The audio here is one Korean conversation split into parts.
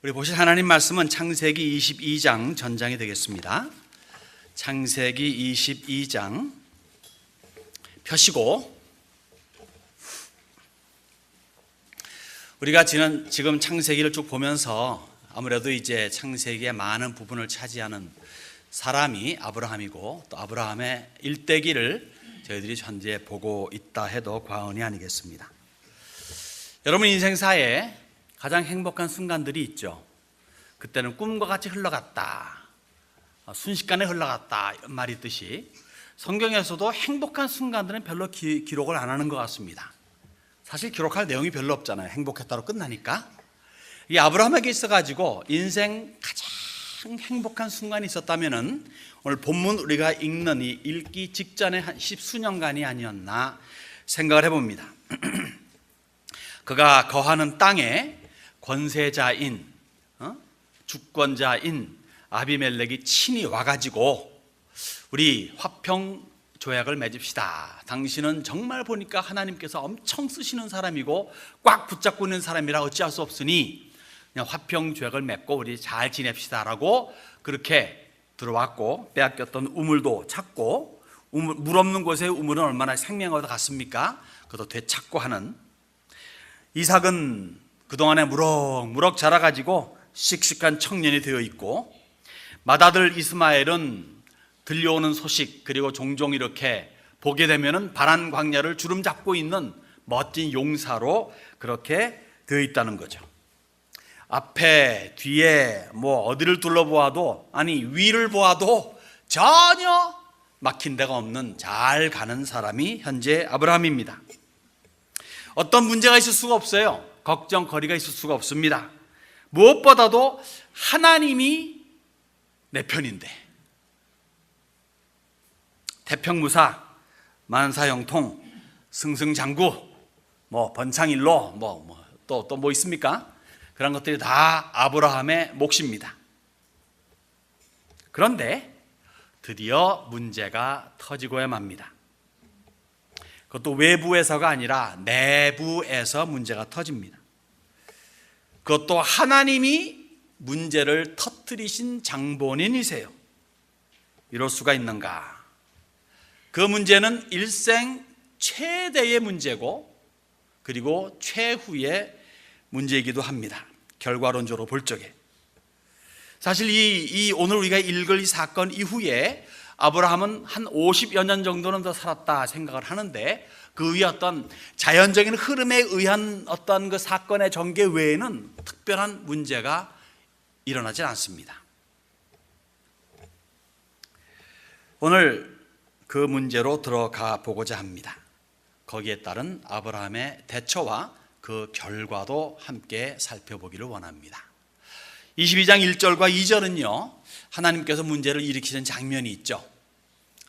우리 보실 하나님 말씀은 창세기 22장 전장이 되겠습니다. 창세기 22장 펴시고, 우리가 지금 창세기를 쭉 보면서 아무래도 이제 창세기의 많은 부분을 차지하는 사람이 아브라함이고, 또 아브라함의 일대기를 저희들이 현재 보고 있다 해도 과언이 아니겠습니다. 여러분 인생사에 가장 행복한 순간들이 있죠. 그때는 꿈과 같이 흘러갔다, 순식간에 흘러갔다 이런 말이 있듯이 성경에서도 행복한 순간들은 별로 기록을 안 하는 것 같습니다. 사실 기록할 내용이 별로 없잖아요. 행복했다로 끝나니까. 이 아브라함에게 있어가지고 인생 가장 행복한 순간이 있었다면은 오늘 본문 우리가 읽는 이 읽기 직전에 한 10수년간이 아니었나 생각을 해봅니다. 그가 거하는 땅에 권세자인 주권자인 아비멜렉이 친히 와가지고 우리 화평 조약을 맺읍시다. 당신은 정말 보니까 하나님께서 엄청 쓰시는 사람이고 꽉 붙잡고 있는 사람이라 어찌할 수 없으니 그냥 화평 조약을 맺고 우리 잘 지냅시다 라고 그렇게 들어왔고, 빼앗겼던 우물도 찾고, 물 없는 곳에 우물은 얼마나 생명과 같습니까? 그것도 되찾고 하는 이삭은 그동안에 무럭무럭 자라가지고 씩씩한 청년이 되어 있고, 맏아들 이스마엘은 들려오는 소식 그리고 종종 이렇게 보게 되면은 바란 광야를 주름 잡고 있는 멋진 용사로 그렇게 되어 있다는 거죠. 앞에 뒤에 뭐 어디를 둘러보아도, 아니 위를 보아도 전혀 막힌 데가 없는 잘 가는 사람이 현재 아브라함입니다. 어떤 문제가 있을 수가 없어요. 걱정거리가 있을 수가 없습니다. 무엇보다도 하나님이 내 편인데, 태평무사, 만사형통, 승승장구, 뭐 번창일로, 또 뭐 있습니까? 그런 것들이 다 아브라함의 몫입니다. 그런데 드디어 문제가 터지고야 맙니다. 그것도 외부에서가 아니라 내부에서 문제가 터집니다. 그것도 하나님이 문제를 터뜨리신 장본인이세요. 이럴 수가 있는가? 그 문제는 일생 최대의 문제고, 그리고 최후의 문제이기도 합니다. 결과론적으로 볼 적에. 사실 이 오늘 우리가 읽을 이 사건 이후에 아브라함은 한 50여 년 정도는 더 살았다 생각을 하는데, 그 위에 어떤 자연적인 흐름에 의한 어떤 그 사건의 전개 외에는 특별한 문제가 일어나지 않습니다. 오늘 그 문제로 들어가 보고자 합니다. 거기에 따른 아브라함의 대처와 그 결과도 함께 살펴보기를 원합니다. 22장 1절과 2절은요, 하나님께서 문제를 일으키는 장면이 있죠.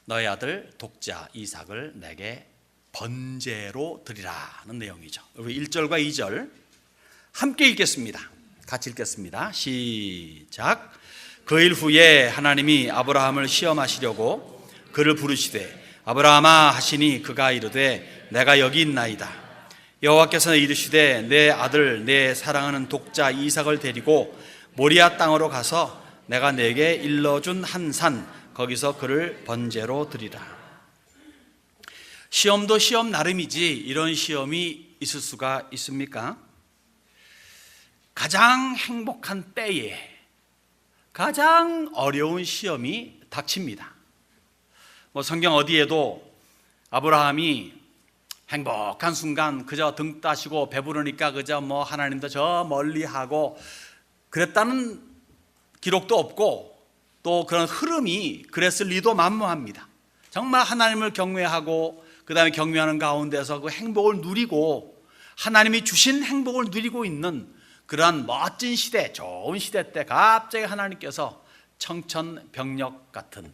너의 아들 독자 이삭을 내게 번제로 드리라는 내용이죠. 우리 1절과 2절 함께 읽겠습니다. 같이 읽겠습니다. 시작. 그 일 후에 하나님이 아브라함을 시험하시려고 그를 부르시되 아브라함아 하시니 그가 이르되 내가 여기 있나이다. 여호와께서는 이르시되 내 아들 내 사랑하는 독자 이삭을 데리고 모리아 땅으로 가서 내가 내게 일러준 한 산 거기서 그를 번제로 드리라. 시험도 시험 나름이지 이런 시험이 있을 수가 있습니까? 가장 행복한 때에 가장 어려운 시험이 닥칩니다. 성경 어디에도 아브라함이 행복한 순간 그저 등 따시고 배부르니까 그저 하나님도 저 멀리 하고 그랬다는 기록도 없고, 또 그런 흐름이 그랬을 리도 만무합니다. 정말 하나님을 경외하고 그 다음에 경외하는 가운데서 그 행복을 누리고 하나님이 주신 행복을 누리고 있는 그러한 멋진 시대, 좋은 시대 때 갑자기 하나님께서 청천벽력 같은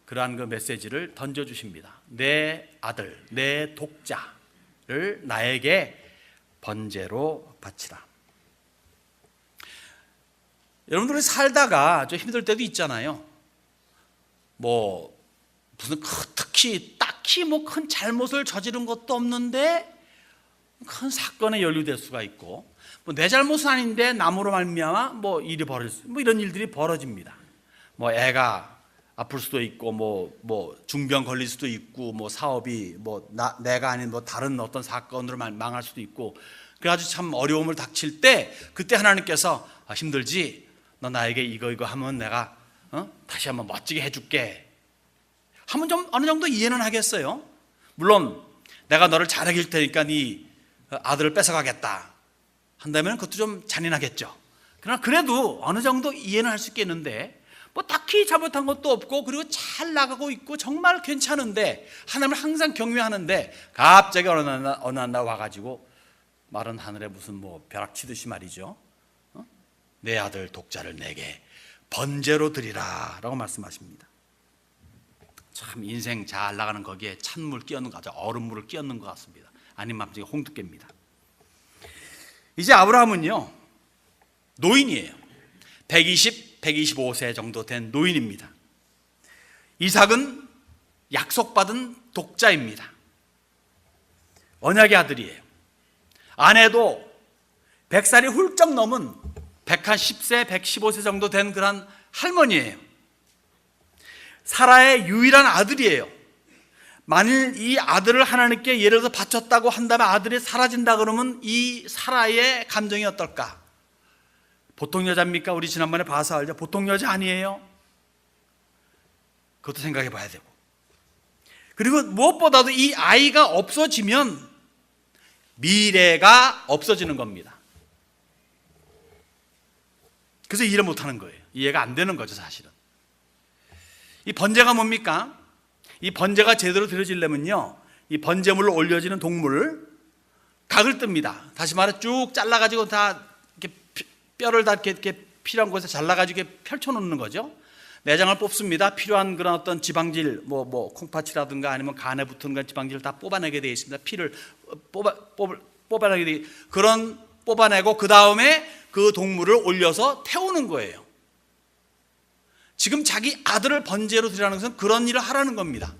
그러한 그 메시지를 던져주십니다. 내 아들, 내 독자를 나에게 번제로 바치라. 여러분들이 살다가 좀 힘들 때도 있잖아요. 무슨 딱히 큰 잘못을 저지른 것도 없는데 큰 사건에 연루될 수가 있고, 뭐 내 잘못은 아닌데 남으로 말미암아 뭐 일이 뭐 이런 일들이 벌어집니다. 뭐 애가 아플 수도 있고 뭐 중병 걸릴 수도 있고 뭐 사업이 내가 아닌 뭐 다른 어떤 사건으로 망할 수도 있고, 그래가지고 참 어려움을 닥칠 때 그때 하나님께서 힘들지? 너 나에게 이거 하면 내가 다시 한번 멋지게 해줄게 하면 좀 어느 정도 이해는 하겠어요. 물론 내가 너를 잘 아길 테니까 네 아들을 뺏어가겠다 한다면 그것도 좀 잔인하겠죠. 그러나 그래도 어느 정도 이해는 할 수 있겠는데, 뭐 딱히 잘못한 것도 없고 그리고 잘 나가고 있고 정말 괜찮은데 하나님을 항상 경외하는데 갑자기 어느 날 와가지고 마른 하늘에 무슨 뭐 벼락 치듯이 말이죠, 내 아들 독자를 내게 번제로 드리라 라고 말씀하십니다. 참 인생 잘 나가는 거기에 찬물 끼얹는 거 같아요. 얼음물을 끼얹는 것 같습니다. 아니면 갑자기 홍두깨입니다. 이제 아브라함은요 노인이에요. 125세 정도 된 노인입니다. 이삭은 약속받은 독자입니다. 언약의 아들이에요. 아내도 100살이 훌쩍 넘은 110세, 115세 정도 된 그런 할머니예요. 사라의 유일한 아들이에요. 만일 이 아들을 하나님께 예를 들어 바쳤다고 한다면 아들이 사라진다 그러면 이 사라의 감정이 어떨까? 보통 여자입니까? 우리 지난번에 봐서 알죠. 보통 여자 아니에요. 그것도 생각해 봐야 되고, 그리고 무엇보다도 이 아이가 없어지면 미래가 없어지는 겁니다. 그래서 이해를 못하는 거예요. 이해가 안 되는 거죠 사실은. 이 번제가 뭡니까? 이 번제가 제대로 드려지려면요 이 번제물로 올려지는 동물 각을 뜹니다. 다시 말해 쭉 잘라가지고 다 이렇게 뼈를 다 이렇게 필요한 곳에 잘라가지고 이렇게 펼쳐놓는 거죠. 내장을 뽑습니다. 필요한 그런 어떤 지방질, 뭐 콩팥이라든가 아니면 간에 붙은 그런 지방질을 다 뽑아내게 되어 있습니다. 피를 뽑아내게 되어 그런 뽑아내고 그 다음에 그 동물을 올려서 태우는 거예요. 지금 자기 아들을 번제로 드리라는 것은 그런 일을 하라는 겁니다.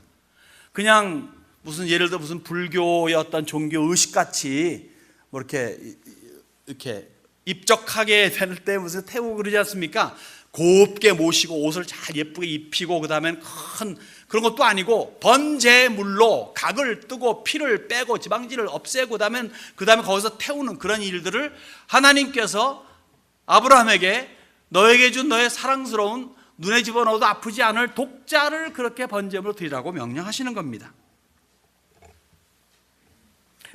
그냥 무슨 예를 들어 무슨 불교의 어떤 종교 의식같이 뭐 이렇게 입적하게 될 때 무슨 태우고 그러지 않습니까? 곱게 모시고 옷을 잘 예쁘게 입히고 그 다음엔 큰 그런 것도 아니고 번제물로 각을 뜨고 피를 빼고 지방질을 없애고 그 다음에 거기서 태우는 그런 일들을 하나님께서 아브라함에게 너에게 준 너의 사랑스러운 눈에 집어넣어도 아프지 않을 독자를 그렇게 번제물로 드리라고 명령하시는 겁니다.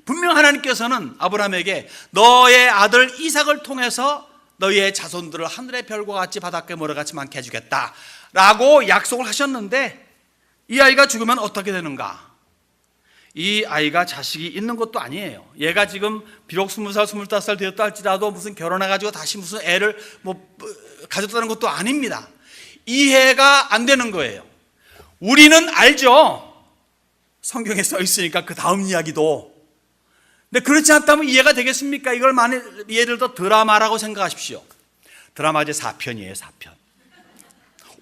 분명 하나님께서는 아브라함에게 너의 아들 이삭을 통해서 너희의 자손들을 하늘의 별과 같이 바닷가의 모래같이 많게 해주겠다 라고 약속을 하셨는데, 이 아이가 죽으면 어떻게 되는가? 이 아이가 자식이 있는 것도 아니에요. 얘가 지금 비록 20살, 25살 되었다 할지라도 무슨 결혼해가지고 다시 무슨 애를 가졌다는 것도 아닙니다. 이해가 안 되는 거예요. 우리는 알죠. 성경에 써 있으니까 그 다음 이야기도. 근데 그렇지 않다면 이해가 되겠습니까? 이걸 만일 예를 들어 드라마라고 생각하십시오. 드라마 이제 4편이에요 4편.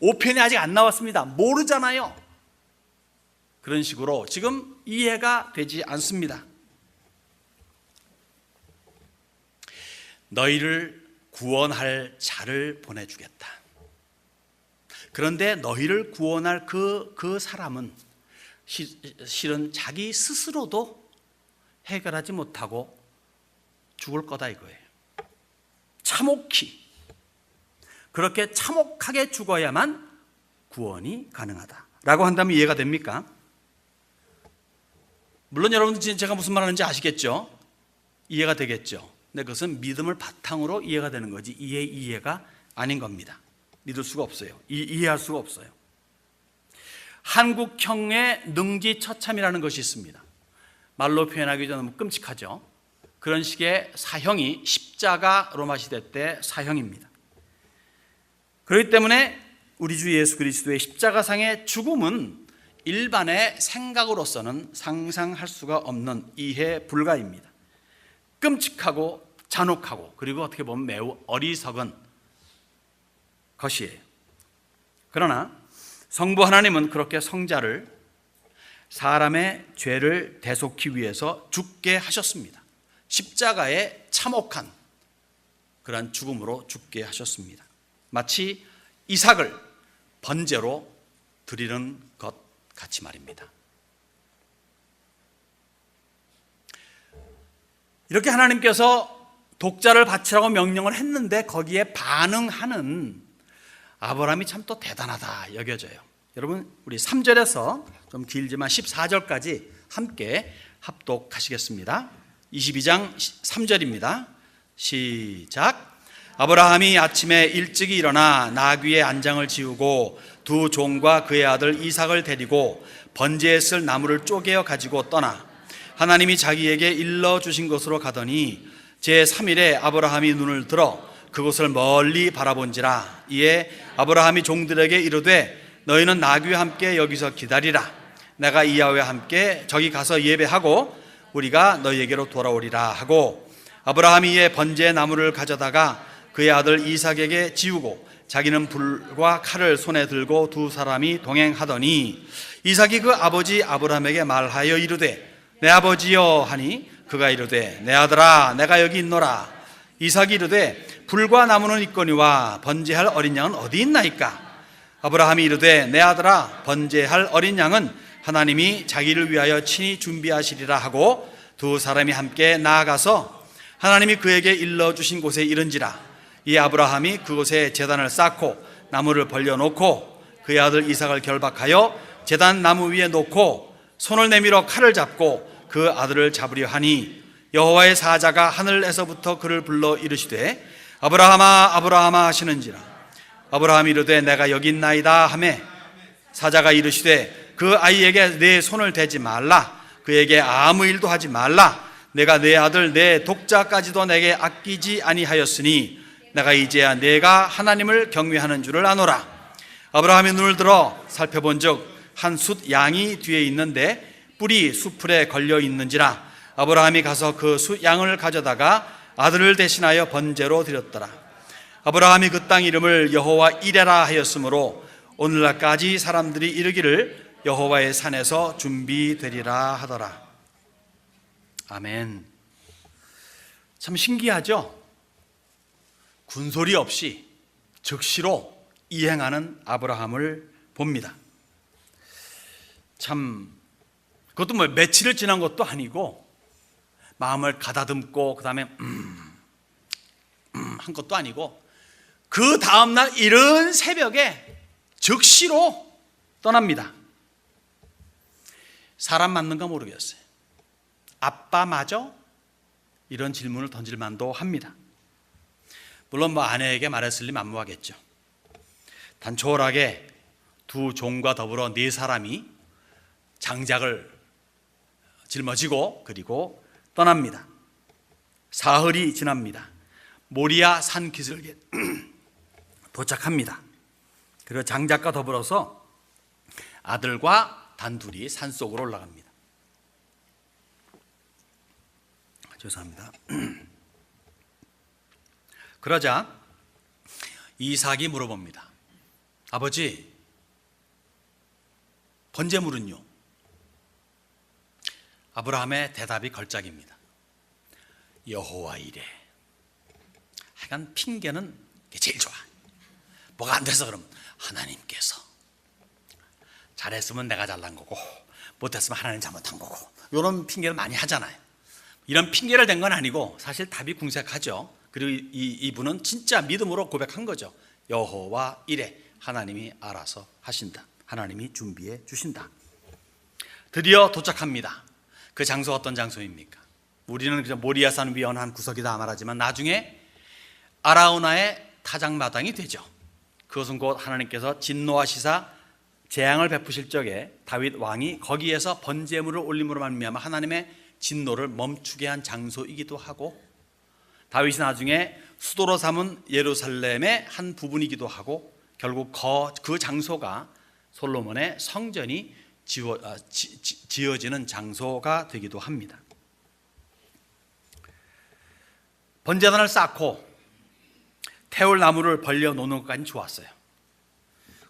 5편이 아직 안 나왔습니다. 모르잖아요. 그런 식으로 지금 이해가 되지 않습니다. 너희를 구원할 자를 보내주겠다. 그런데 너희를 구원할 그 사람은 실은 자기 스스로도 해결하지 못하고 죽을 거다 이거예요. 참혹히, 그렇게 참혹하게 죽어야만 구원이 가능하다라고 한다면 이해가 됩니까? 물론 여러분들 제가 무슨 말 하는지 아시겠죠? 이해가 되겠죠? 근데 그것은 믿음을 바탕으로 이해가 되는 거지 이해가 아닌 겁니다. 믿을 수가 없어요. 이해할 수가 없어요. 한국형의 능지처참이라는 것이 있습니다. 말로 표현하기 좀 너무 끔찍하죠. 그런 식의 사형이 십자가 로마 시대 때 사형입니다. 그렇기 때문에 우리 주 예수 그리스도의 십자가상의 죽음은 일반의 생각으로서는 상상할 수가 없는 이해 불가입니다. 끔찍하고 잔혹하고 그리고 어떻게 보면 매우 어리석은 것이에요. 그러나 성부 하나님은 그렇게 성자를 사람의 죄를 대속히 위해서 죽게 하셨습니다. 십자가의 참혹한 그러한 죽음으로 죽게 하셨습니다. 마치 이삭을 번제로 드리는 것 같이 말입니다. 이렇게 하나님께서 독자를 바치라고 명령을 했는데 거기에 반응하는 아브라함이 참 또 대단하다 여겨져요. 여러분, 우리 3절에서 좀 길지만 14절까지 함께 합독하시겠습니다. 22장 3절입니다. 시작. 아브라함이 아침에 일찍이 일어나 나귀의 안장을 지우고 두 종과 그의 아들 이삭을 데리고 번제에 쓸 나무를 쪼개어 가지고 떠나 하나님이 자기에게 일러주신 곳으로 가더니 제3일에 아브라함이 눈을 들어 그곳을 멀리 바라본지라. 이에 아브라함이 종들에게 이르되 너희는 나귀와 함께 여기서 기다리라. 내가 이야와 함께 저기 가서 예배하고 우리가 너희에게로 돌아오리라 하고 아브라함이 이에 번제의 나무를 가져다가 그의 아들 이삭에게 지우고 자기는 불과 칼을 손에 들고 두 사람이 동행하더니 이삭이 그 아버지 아브라함에게 말하여 이르되 내 아버지여 하니 그가 이르되 내 아들아 내가 여기 있노라. 이삭이 이르되 불과 나무는 있거니와 번제할 어린 양은 어디 있나이까. 아브라함이 이르되 내 아들아 번제할 어린 양은 하나님이 자기를 위하여 친히 준비하시리라 하고 두 사람이 함께 나아가서 하나님이 그에게 일러주신 곳에 이른지라. 이 아브라함이 그곳에 제단을 쌓고 나무를 벌려놓고 그의 아들 이삭을 결박하여 제단 나무 위에 놓고 손을 내밀어 칼을 잡고 그 아들을 잡으려 하니 여호와의 사자가 하늘에서부터 그를 불러 이르시되 아브라함아 아브라함아 하시는지라. 아브라함이 이르되 내가 여기 있나이다 하매 사자가 이르시되 그 아이에게 내 손을 대지 말라. 그에게 아무 일도 하지 말라. 내가 내 아들 내 독자까지도 내게 아끼지 아니하였으니 내가 이제야 내가 하나님을 경외하는 줄을 아노라. 아브라함이 눈을 들어 살펴본즉 한 숫 양이 뒤에 있는데 뿔이 수풀에 걸려 있는지라. 아브라함이 가서 그 숫 양을 가져다가 아들을 대신하여 번제로 드렸더라. 아브라함이 그 땅 이름을 여호와 이레라 하였으므로 오늘날까지 사람들이 이르기를 여호와의 산에서 준비되리라 하더라. 아멘. 참 신기하죠? 군소리 없이 즉시로 이행하는 아브라함을 봅니다. 참 그것도 뭐 며칠을 지난 것도 아니고 마음을 가다듬고 그 다음에 한 것도 아니고 그 다음날 이른 새벽에 즉시로 떠납니다. 사람 맞는가 모르겠어요. 아빠 맞아? 이런 질문을 던질 만도 합니다. 물론 뭐 아내에게 말했을 리 만무하겠죠. 단촐하게 두 종과 더불어 네 사람이 장작을 짊어지고 그리고 떠납니다. 사흘이 지납니다. 모리아 산 기슭에 도착합니다. 그리고 장작과 더불어서 아들과 단둘이 산속으로 올라갑니다. 죄송합니다. 그러자 이삭이 물어봅니다. 아버지, 번제물은요? 아브라함의 대답이 걸작입니다. 여호와 이레. 하여간 핑계는 제일 좋아. 뭐가 안 돼서 그러면 하나님께서. 잘했으면 내가 잘난 거고 못했으면 하나님 잘못한 거고, 이런 핑계를 많이 하잖아요. 이런 핑계를 댄 건 아니고 사실 답이 궁색하죠. 그리고 이분은 진짜 믿음으로 고백한 거죠. 여호와 이레. 하나님이 알아서 하신다. 하나님이 준비해 주신다. 드디어 도착합니다. 그 장소가 어떤 장소입니까? 우리는 그저 모리아산 위에 한 구석이다 말하지만 나중에 아라우나의 타작마당이 되죠. 그것은 곧 하나님께서 진노하시사 재앙을 베푸실 적에 다윗 왕이 거기에서 번제물을 올림으로 말미암아 하나님의 진노를 멈추게 한 장소이기도 하고, 다윗이 나중에 수도로 삼은 예루살렘의 한 부분이기도 하고, 결국 그 장소가 솔로몬의 성전이 지어지는 장소가 되기도 합니다. 번제단을 쌓고 태울 나무를 벌려 놓는 것까지는 좋았어요.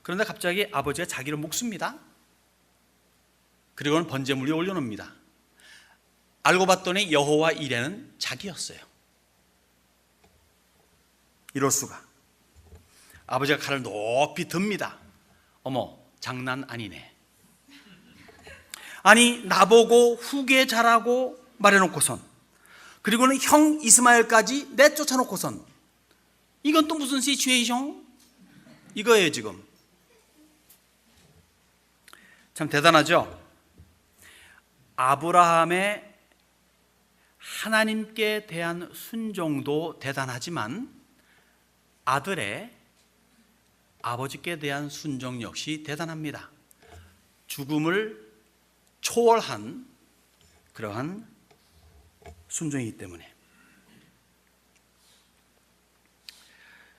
그런데 갑자기 아버지가 자기를 묶습니다. 그리고는 번제물 위에 올려놓습니다. 알고 봤더니 여호와 이레는 자기였어요. 이럴 수가. 아버지가 칼을 높이 듭니다. 어머, 장난 아니네. 아니, 나보고 후계 자라고 말해놓고선, 그리고는 형 이스마엘까지 내쫓아놓고선, 이건 또 무슨 시츄에이션? 이거예요 지금. 참 대단하죠. 아브라함의 하나님께 대한 순종도 대단하지만 아들의 아버지께 대한 순종 역시 대단합니다. 죽음을 초월한 그러한 순종이기 때문에.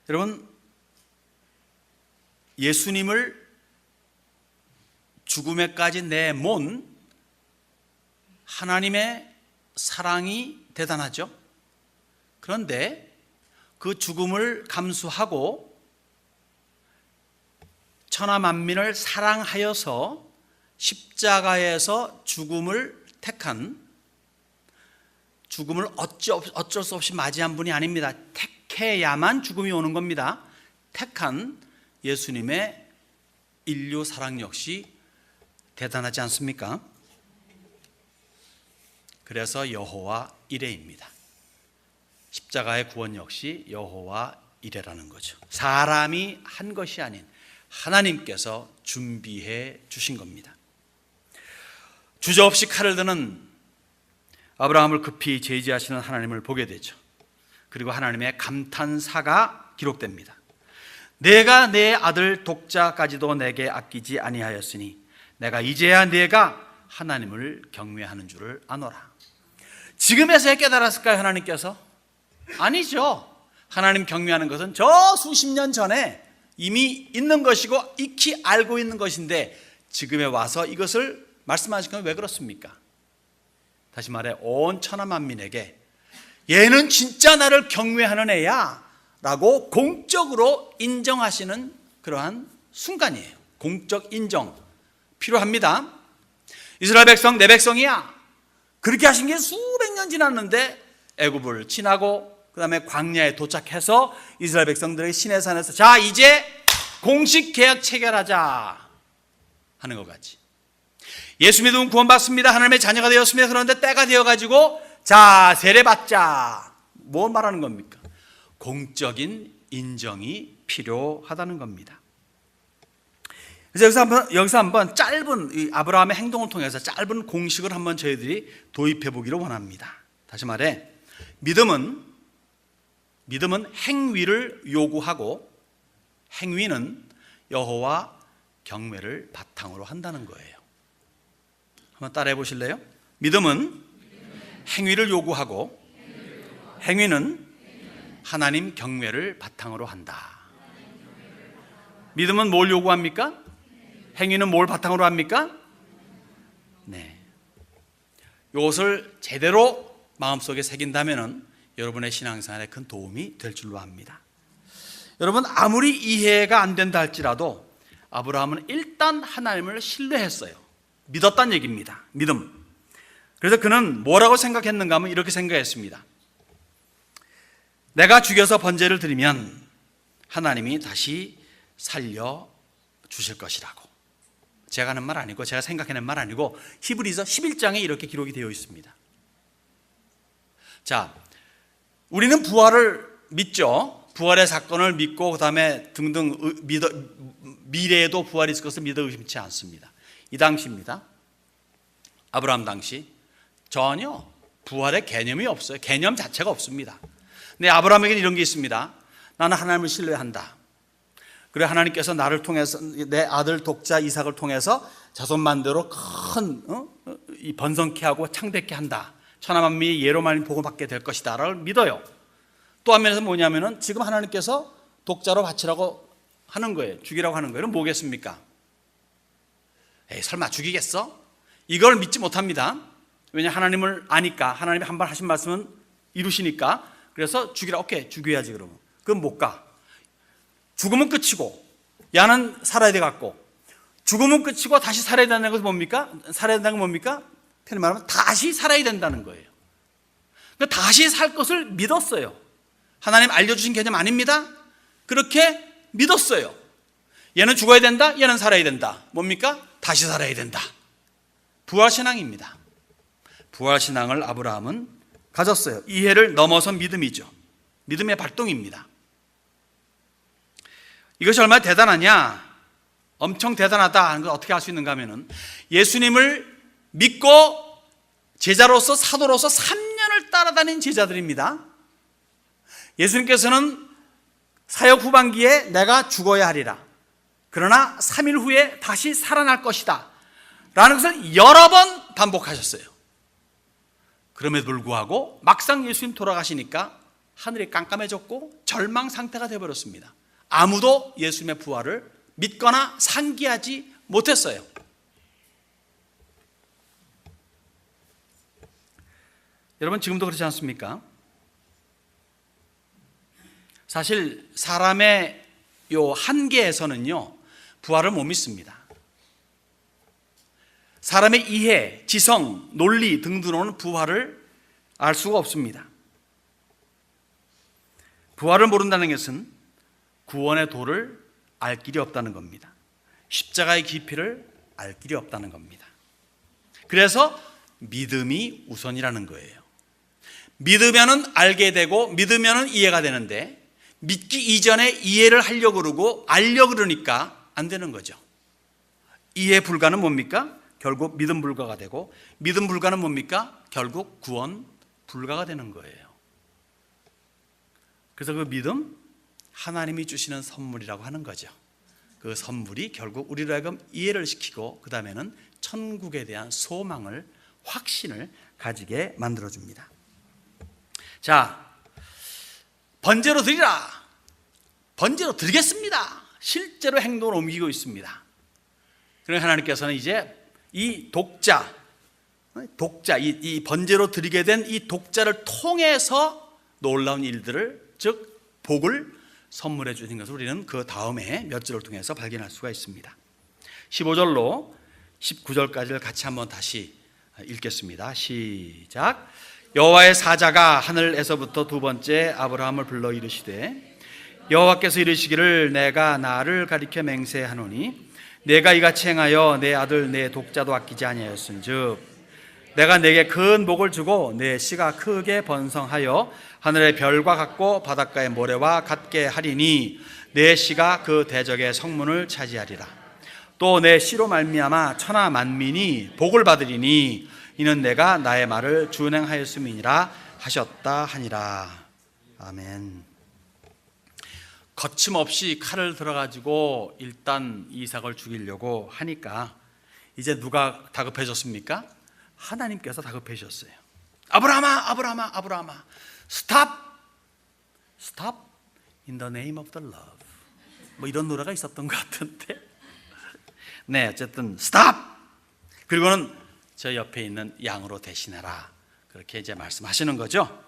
여러분, 예수님을 죽음에까지 내몬 하나님의 사랑이 대단하죠. 그런데 그 죽음을 감수하고 천하 만민을 사랑하여서 십자가에서 죽음을 택한, 죽음을 어쩔 수 없이 맞이한 분이 아닙니다. 택해야만 죽음이 오는 겁니다. 택한 예수님의 인류 사랑 역시 대단하지 않습니까? 그래서 여호와 이레입니다. 십자가의 구원 역시 여호와 이레라는 거죠. 사람이 한 것이 아닌 하나님께서 준비해 주신 겁니다. 주저없이 칼을 드는 아브라함을 급히 제지하시는 하나님을 보게 되죠. 그리고 하나님의 감탄사가 기록됩니다. 내가 내 아들 독자까지도 내게 아끼지 아니하였으니 내가 이제야 내가 하나님을 경외하는 줄을 아노라. 지금에서야 깨달았을까요, 하나님께서? 아니죠. 하나님 경외하는 것은 저 수십 년 전에 이미 있는 것이고 익히 알고 있는 것인데 지금에 와서 이것을 말씀하신 건 왜 그렇습니까? 다시 말해, 온 천하 만민에게 얘는 진짜 나를 경외하는 애야 라고 공적으로 인정하시는 그러한 순간이에요. 공적 인정 필요합니다. 이스라엘 백성 내 백성이야. 그렇게 하신 게 수백 년 지났는데 애굽을 지나고 그 다음에 광야에 도착해서 이스라엘 백성들의 시내산에서 자 이제 공식 계약 체결하자 하는 것 같이, 예수 믿으면 구원받습니다, 하나님의 자녀가 되었습니다. 그런데 때가 되어가지고 자 세례받자, 뭐 말하는 겁니까? 공적인 인정이 필요하다는 겁니다. 그래서 여기서 한번 짧은 이 아브라함의 행동을 통해서 짧은 공식을 한번 저희들이 도입해 보기를 원합니다. 다시 말해, 믿음은 행위를 요구하고 행위는 여호와 경외를 바탕으로 한다는 거예요. 한번 따라해 보실래요? 믿음은 행위를 요구하고 행위는 하나님 경외를 바탕으로 한다. 믿음은 뭘 요구합니까? 행위는 뭘 바탕으로 합니까? 네. 이것을 제대로 마음속에 새긴다면 여러분의 신앙생활에 큰 도움이 될 줄로 압니다. 여러분, 아무리 이해가 안 된다 할지라도 아브라함은 일단 하나님을 신뢰했어요. 믿었다는 얘기입니다. 믿음. 그래서 그는 뭐라고 생각했는가 하면 이렇게 생각했습니다. 내가 죽여서 번제를 드리면 하나님이 다시 살려 주실 것이라고. 제가 하는 말 아니고 제가 생각해낸 말 아니고 히브리서 11장에 이렇게 기록이 되어 있습니다. 자, 우리는 부활을 믿죠. 부활의 사건을 믿고 그 다음에 등등 미래에도 부활이 있을 것을 믿어 의심치 않습니다. 이 당시입니다. 아브라함 당시 전혀 부활의 개념이 없어요. 개념 자체가 없습니다. 근데 아브라함에게는 이런 게 있습니다. 나는 하나님을 신뢰한다. 그래, 하나님께서 나를 통해서 내 아들 독자 이삭을 통해서 자손만대로 큰 번성케 하고 창대케 한다. 천하 만민이 예로 많이 복음받게 될 것이다 라고 믿어요. 또 한면에서 뭐냐면은 지금 하나님께서 독자로 바치라고 하는 거예요. 죽이라고 하는 거예요. 그럼 뭐겠습니까? 에이, 설마 죽이겠어? 이걸 믿지 못합니다. 왜냐, 하나님을 아니까. 하나님이 한 번 하신 말씀은 이루시니까. 그래서 죽이라. 오케이, 죽여야지 그러면. 그럼 못 가. 죽으면 끝이고 야는 살아야 돼 갖고, 죽으면 끝이고 다시 살아야 된다는 것은 뭡니까? 살아야 된다는 건 뭡니까? 편히 말하면 다시 살아야 된다는 거예요. 그러니까 다시 살 것을 믿었어요. 하나님 알려주신 개념 아닙니다. 그렇게 믿었어요. 얘는 죽어야 된다, 얘는 살아야 된다. 뭡니까? 다시 살아야 된다. 부활신앙입니다. 부활신앙을 아브라함은 가졌어요. 이해를 넘어선 믿음이죠. 믿음의 발동입니다. 이것이 얼마나 대단하냐, 엄청 대단하다 하는 걸 어떻게 알 수 있는가 하면은, 예수님을 믿고 제자로서, 사도로서 3년을 따라다닌 제자들입니다. 예수님께서는 사역 후반기에 내가 죽어야 하리라, 그러나 3일 후에 다시 살아날 것이다 라는 것을 여러 번 반복하셨어요. 그럼에도 불구하고 막상 예수님 돌아가시니까 하늘이 깜깜해졌고 절망 상태가 되어버렸습니다. 아무도 예수님의 부활을 믿거나 상기하지 못했어요. 여러분, 지금도 그렇지 않습니까? 사실 사람의 요 한계에서는요, 부활을 못 믿습니다. 사람의 이해, 지성, 논리 등등으로는 부활을 알 수가 없습니다. 부활을 모른다는 것은 구원의 도를 알 길이 없다는 겁니다. 십자가의 깊이를 알 길이 없다는 겁니다. 그래서 믿음이 우선이라는 거예요. 믿으면은 알게 되고 믿으면은 이해가 되는데, 믿기 이전에 이해를 하려고 그러고 알려고 그러니까 안 되는 거죠. 이해 불가는 뭡니까? 결국 믿음 불가가 되고, 믿음 불가는 뭡니까? 결국 구원 불가가 되는 거예요. 그래서 그 믿음, 하나님이 주시는 선물이라고 하는 거죠. 그 선물이 결국 우리로 하여금 이해를 시키고, 그 다음에는 천국에 대한 소망을, 확신을 가지게 만들어줍니다. 자, 번제로 드리라, 번제로 드리겠습니다. 실제로 행동을 옮기고 있습니다. 그러나 하나님께서는 이제 이 독자, 이 번제로 드리게 된 이 독자를 통해서 놀라운 일들을, 즉 복을 선물해 주신 것을 우리는 그 다음에 몇 절을 통해서 발견할 수가 있습니다. 15절로 19절까지를 같이 한번 다시 읽겠습니다. 시작. 여호와의 사자가 하늘에서부터 두 번째 아브라함을 불러 이르시되, 여호와께서 이르시기를 내가 나를 가리켜 맹세하노니 내가 이같이 행하여 내 아들 내 독자도 아끼지 아니하였은즉 내가 내게 큰 복을 주고 내 씨가 크게 번성하여 하늘의 별과 같고 바닷가의 모래와 같게 하리니 내 씨가 그 대적의 성문을 차지하리라. 또 내 씨로 말미암아 천하 만민이 복을 받으리니 이는 내가 나의 말을 준행하였음이니라 하셨다 하니라. 아멘. 거침없이 칼을 들어가지고 일단 이삭을 죽이려고 하니까 이제 누가 다급해졌습니까? 하나님께서 다급해졌어요. 아브라함아, 아브라함아, 아브라함아, 스탑, 스탑 in the name of the love. 뭐 이런 노래가 있었던 것 같은데. 네, 어쨌든 스탑. 그리고는 저 옆에 있는 양으로 대신해라, 그렇게 이제 말씀하시는 거죠.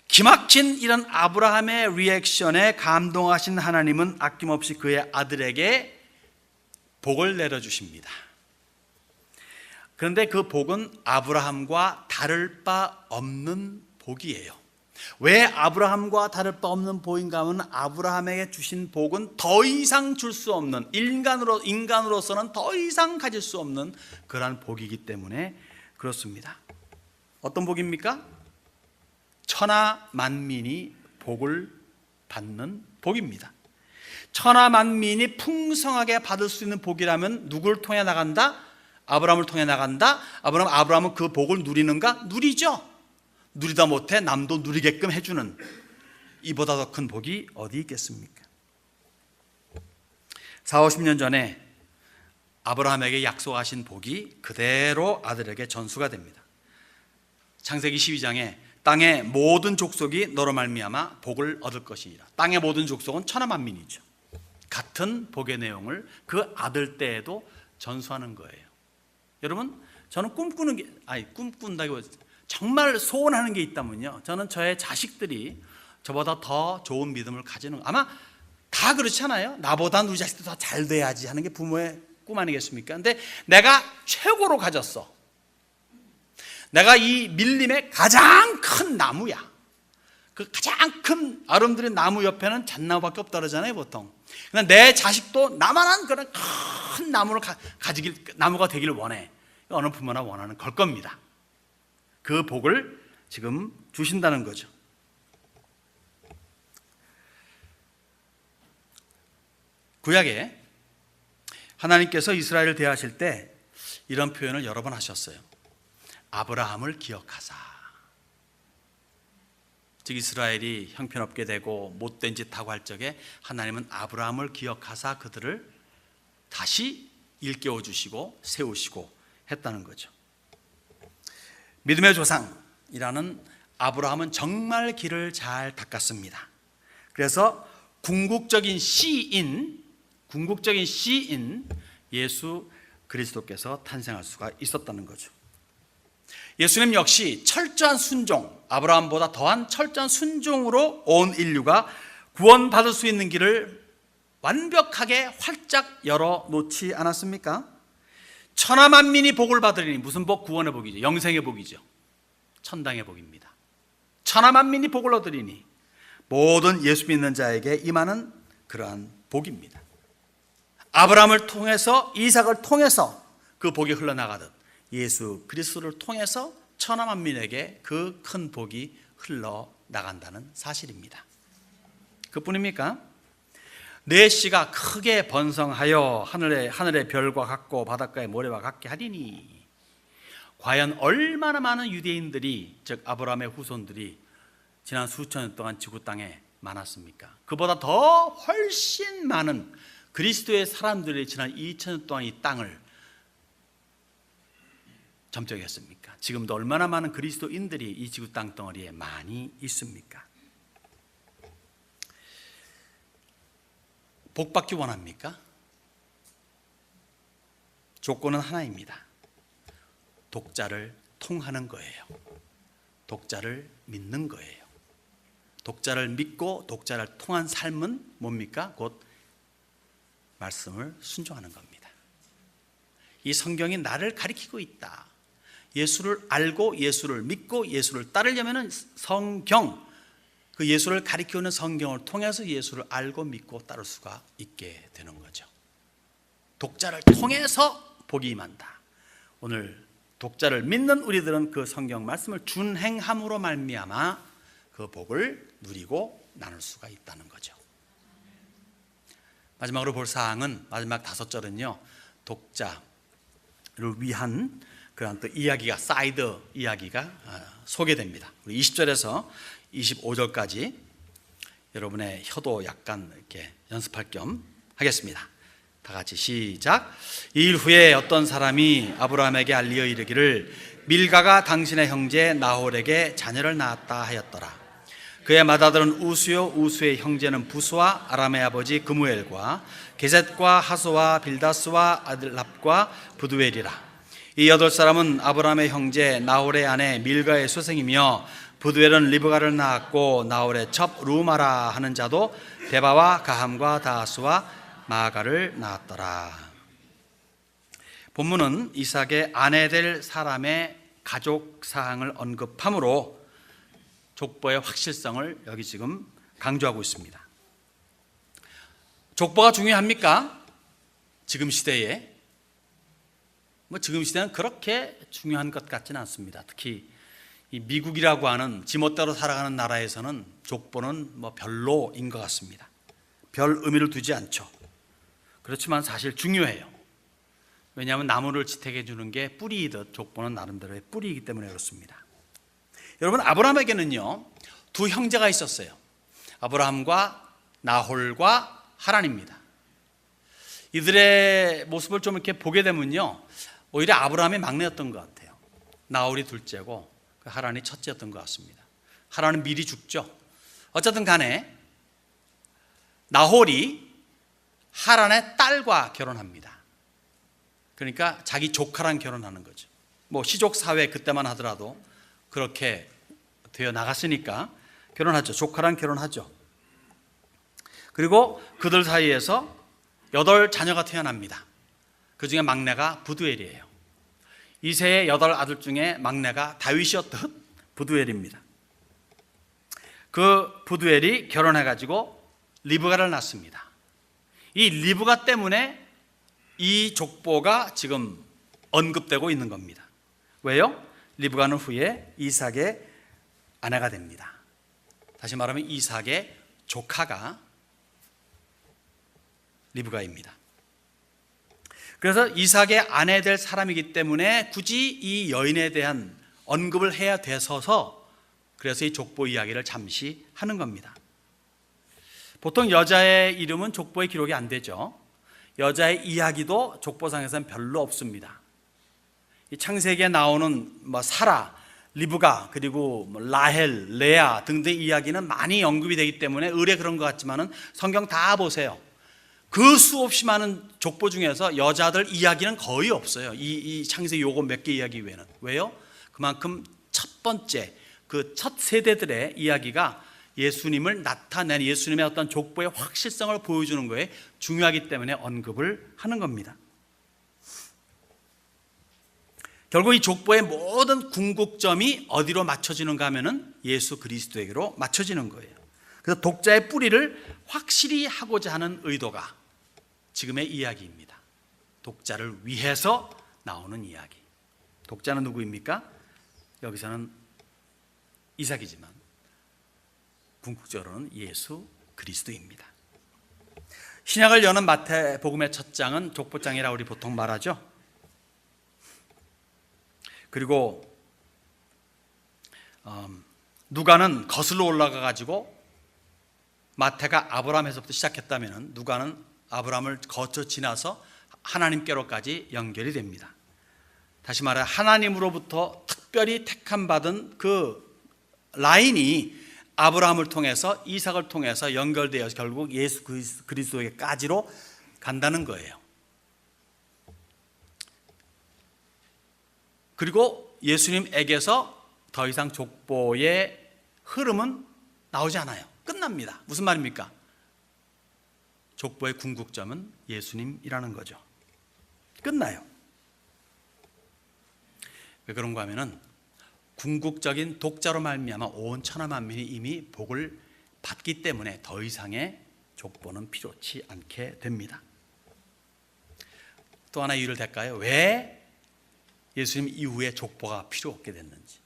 기막힌 이런 아브라함의 리액션에 감동하신 하나님은 아낌없이 그의 아들에게 복을 내려주십니다. 그런데 그 복은 아브라함과 다를 바 없는 복이에요. 왜 아브라함과 다를 바 없는 복인가 하면, 아브라함에게 주신 복은 더 이상 줄 수 없는, 인간으로서는 더 이상 가질 수 없는 그러한 복이기 때문에 그렇습니다. 어떤 복입니까? 천하 만민이 복을 받는 복입니다. 천하 만민이 풍성하게 받을 수 있는 복이라면 누구를 통해 나간다? 아브라함을 통해 나간다. 아브라함은 그 복을 누리는가? 누리죠. 누리다 못해 남도 누리게끔 해주는, 이보다 더 큰 복이 어디 있겠습니까? 40-50년 전에 아브라함에게 약속하신 복이 그대로 아들에게 전수가 됩니다. 창세기 12장에 땅의 모든 족속이 너로 말미암아 복을 얻을 것이니라. 땅의 모든 족속은 천하만민이죠. 같은 복의 내용을 그 아들 때에도 전수하는 거예요. 여러분, 저는 꿈꾼다고 정말 소원하는 게 있다면요, 저는 저의 자식들이 저보다 더 좋은 믿음을 가지는, 아마 다 그렇잖아요. 나보다 우리 자식들 더 잘 돼야지 하는 게 부모의 꿈 아니겠습니까? 근데 내가 최고로 가졌어. 내가 이 밀림의 가장 큰 나무야. 그 가장 큰 아름드린 나무 옆에는 잣나무밖에 없다 그러잖아요, 보통. 그러나 내 자식도 나만한 그런 큰 나무를 나무가 되기를 원해. 어느 부모나 원하는 걸 겁니다. 그 복을 지금 주신다는 거죠. 구약에 하나님께서 이스라엘을 대하실 때 이런 표현을 여러 번 하셨어요. 아브라함을 기억하사. 즉 이스라엘이 형편없게 되고 못된 짓 하고 할 적에 하나님은 아브라함을 기억하사 그들을 다시 일깨워 주시고 세우시고 했다는 거죠. 믿음의 조상이라는 아브라함은 정말 길을 잘 닦았습니다. 그래서 궁극적인 시인 예수 그리스도께서 탄생할 수가 있었다는 거죠. 예수님 역시 철저한 순종, 아브라함보다 더한 철저한 순종으로 온 인류가 구원받을 수 있는 길을 완벽하게 활짝 열어놓지 않았습니까? 천하만민이 복을 받으리니, 무슨 복? 구원의 복이죠. 영생의 복이죠. 천당의 복입니다. 천하만민이 복을 얻으리니 모든 예수 믿는 자에게 임하는 그러한 복입니다. 아브라함을 통해서, 이삭을 통해서 그 복이 흘러나가듯 예수 그리스도를 통해서 천하만민에게 그 큰 복이 흘러나간다는 사실입니다. 그뿐입니까? 내 씨가 크게 번성하여 하늘의 별과 같고 바닷가의 모래와 같게 하리니. 과연 얼마나 많은 유대인들이, 즉 아브라함의 후손들이 지난 수천 년 동안 지구 땅에 많았습니까? 그보다 더 훨씬 많은 그리스도의 사람들이 지난 2000년 동안 이 땅을 점령했습니까? 지금도 얼마나 많은 그리스도인들이 이 지구 땅덩어리에 많이 있습니까? 복 받기 원합니까? 조건은 하나입니다. 독자를 통하는 거예요. 독자를 믿는 거예요. 독자를 믿고 독자를 통한 삶은 뭡니까? 곧 말씀을 순종하는 겁니다. 이 성경이 나를 가리키고 있다. 예수를 알고 예수를 믿고 예수를 따르려면 성경, 그 예수를 가리키는 성경을 통해서 예수를 알고 믿고 따를 수가 있게 되는 거죠. 독자를 통해서 복이 임한다. 오늘 독자를 믿는 우리들은 그 성경 말씀을 준행함으로 말미암아 그 복을 누리고 나눌 수가 있다는 거죠. 마지막으로 볼 사항은, 마지막 5절은요, 독자를 위한 그런 또 이야기가, 사이드 이야기가 소개됩니다. 우리 20절에서 25절까지 여러분의 혀도 약간 이렇게 연습할 겸 하겠습니다. 다 같이 시작. 이 일 후에 어떤 사람이 아브라함에게 알리어 이르기를 밀가가 당신의 형제 나홀에게 자녀를 낳았다 하였더라. 그의 맏아들은 우수요, 우수의 형제는 부수와 아람의 아버지 그무엘과 게셋과 하소와 빌다스와 아들 랍과 부두엘이라. 이 8사람은 아브라함의 형제 나홀의 아내 밀가의 소생이며 부두엘은 리브가를 낳았고 나홀의 첩 루마라 하는 자도 데바와 가함과 다하스와 마가를 낳았더라. 본문은 이삭의 아내 될 사람의 가족 사항을 언급함으로 족보의 확실성을 여기 지금 강조하고 있습니다. 족보가 중요합니까? 지금 시대에? 지금 시대는 그렇게 중요한 것 같지는 않습니다. 특히 이 미국이라고 하는 지멋대로 살아가는 나라에서는 족보는 별로인 것 같습니다. 별 의미를 두지 않죠. 그렇지만 사실 중요해요. 왜냐하면 나무를 지탱해 주는 게 뿌리이듯 족보는 나름대로의 뿌리이기 때문에 그렇습니다. 여러분, 아브라함에게는요 2 형제가 있었어요. 아브라함과 나홀과 하란입니다. 이들의 모습을 좀 이렇게 보게 되면요, 오히려 아브라함이 막내였던 것 같아요. 나홀이 둘째고 하란이 첫째였던 것 같습니다. 하란은 미리 죽죠. 어쨌든 간에 나홀이 하란의 딸과 결혼합니다. 그러니까 자기 조카랑 결혼하는 거죠. 시족 사회 그때만 하더라도 그렇게 되어 나갔으니까 결혼하죠. 조카랑 결혼하죠. 그리고 그들 사이에서 8자녀가 태어납니다. 그 중에 막내가 부두엘이에요. 이세의 8아들 중에 막내가 다윗이었던 부두엘입니다. 그 부두엘이 결혼해가지고 리브가를 낳습니다. 이 리브가 때문에 이 족보가 지금 언급되고 있는 겁니다. 왜요? 리브가는 후에 이삭의 아내가 됩니다. 다시 말하면 이삭의 조카가 리브가입니다. 그래서 이삭의 아내 될 사람이기 때문에 굳이 이 여인에 대한 언급을 해야 돼서서 그래서 이 족보 이야기를 잠시 하는 겁니다. 보통 여자의 이름은 족보에 기록이 안 되죠. 여자의 이야기도 족보상에서는 별로 없습니다. 이 창세기에 나오는 사라, 리브가, 그리고 라헬, 레아 등등 이야기는 많이 언급이 되기 때문에 의뢰 그런 것 같지만은 성경 다 보세요. 그 수없이 많은 족보 중에서 여자들 이야기는 거의 없어요. 이 창세기 요거 몇 개 이야기 외에는. 왜요? 그만큼 첫 번째 그 첫 세대들의 이야기가 예수님을 나타낸 예수님의 어떤 족보의 확실성을 보여주는 거에 중요하기 때문에 언급을 하는 겁니다. 결국 이 족보의 모든 궁극점이 어디로 맞춰지는가 하면은 예수 그리스도에게로 맞춰지는 거예요. 그래서 독자의 뿌리를 확실히 하고자 하는 의도가 지금의 이야기입니다. 독자를 위해서 나오는 이야기. 독자는 누구입니까? 여기서는 이삭이지만 궁극적으로는 예수 그리스도입니다. 신약을 여는 마태복음의 첫 장은 족보장이라고 우리 보통 말하죠. 그리고 누가는 거슬러 올라가 가지고 마태가 아브라함에서부터 시작했다면 누가는 아브라함을 거쳐 지나서 하나님께로까지 연결이 됩니다. 다시 말해 하나님으로부터 특별히 택함 받은 그 라인이 아브라함을 통해서 이삭을 통해서 연결되어서 결국 예수 그리스도에게까지로 간다는 거예요. 그리고 예수님에게서 더 이상 족보의 흐름은 나오지 않아요. 끝납니다. 무슨 말입니까? 족보의 궁극점은 예수님이라는 거죠. 끝나요. 왜 그런가 하면은 궁극적인 독자로 말미암아 온 천하 만민이 이미 복을 받기 때문에 더 이상의 족보는 필요치 않게 됩니다. 또 하나 이유를 댈까요? 왜 예수님 이후에 족보가 필요 없게 됐는지.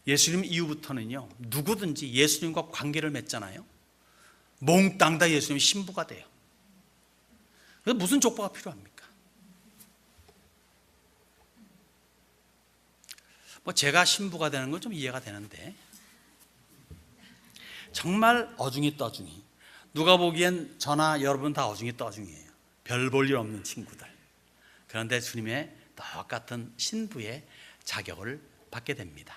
예수님 이후부터는요, 누구든지 예수님과 관계를 맺잖아요. 몽땅 다 예수님 신부가 돼요. 그래서 무슨 족보가 필요합니까? 제가 신부가 되는 건 좀 이해가 되는데 정말 어중이 떠중이, 누가 보기엔 저나 여러분 다 어중이 떠중이에요. 별 볼 일 없는 친구들. 그런데 주님의 똑같은 신부의 자격을 받게 됩니다.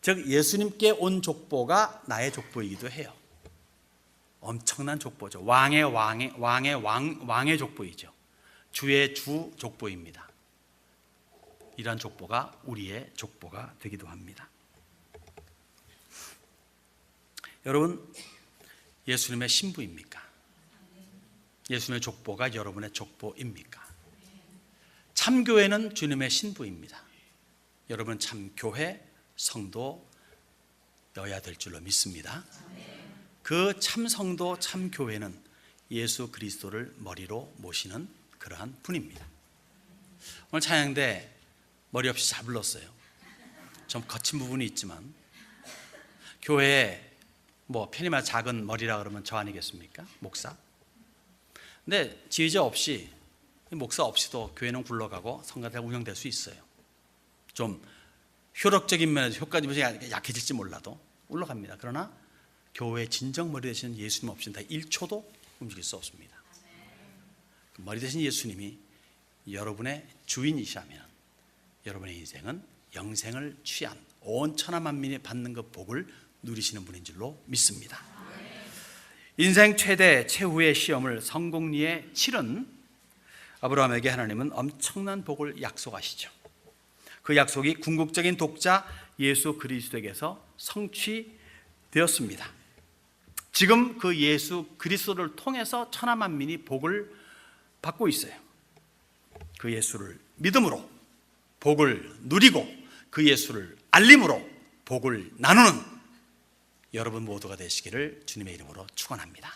즉 예수님께 온 족보가 나의 족보이기도 해요. 엄청난 족보죠. 왕의 족보이죠. 주의 주 족보입니다. 이러한 족보가 우리의 족보가 되기도 합니다. 여러분, 예수님의 신부입니까? 예수님의 족보가 여러분의 족보입니까? 참교회는 주님의 신부입니다. 여러분 참교회 성도여야 될 줄로 믿습니다. 그 참성도 참교회는 예수 그리스도를 머리로 모시는 그러한 분입니다. 오늘 찬양대 머리 없이 잘 불렀어요. 좀 거친 부분이 있지만 교회에 편히 말 작은 머리라 그러면 저 아니겠습니까? 목사. 근데 지휘자 없이, 목사 없이도 교회는 굴러가고 성가대가 운영될 수 있어요. 좀 효력적인 면에서 효과적이 약해질지 몰라도 올라갑니다. 그러나 교회의 진정 머리 되시는 예수님 없이는 다 1초도 움직일 수 없습니다. 머리 되신 예수님이 여러분의 주인이시라면 여러분의 인생은 영생을 취한 온 천하 만민이 받는 그 복을 누리시는 분인 줄로 믿습니다. 인생 최대 최후의 시험을 성공리에 치른 아브라함에게 하나님은 엄청난 복을 약속하시죠. 그 약속이 궁극적인 독자 예수 그리스도에게서 성취되었습니다. 지금 그 예수 그리스도를 통해서 천하 만민이 복을 받고 있어요. 그 예수를 믿음으로 복을 누리고 그 예수를 알림으로 복을 나누는 여러분 모두가 되시기를 주님의 이름으로 축원합니다.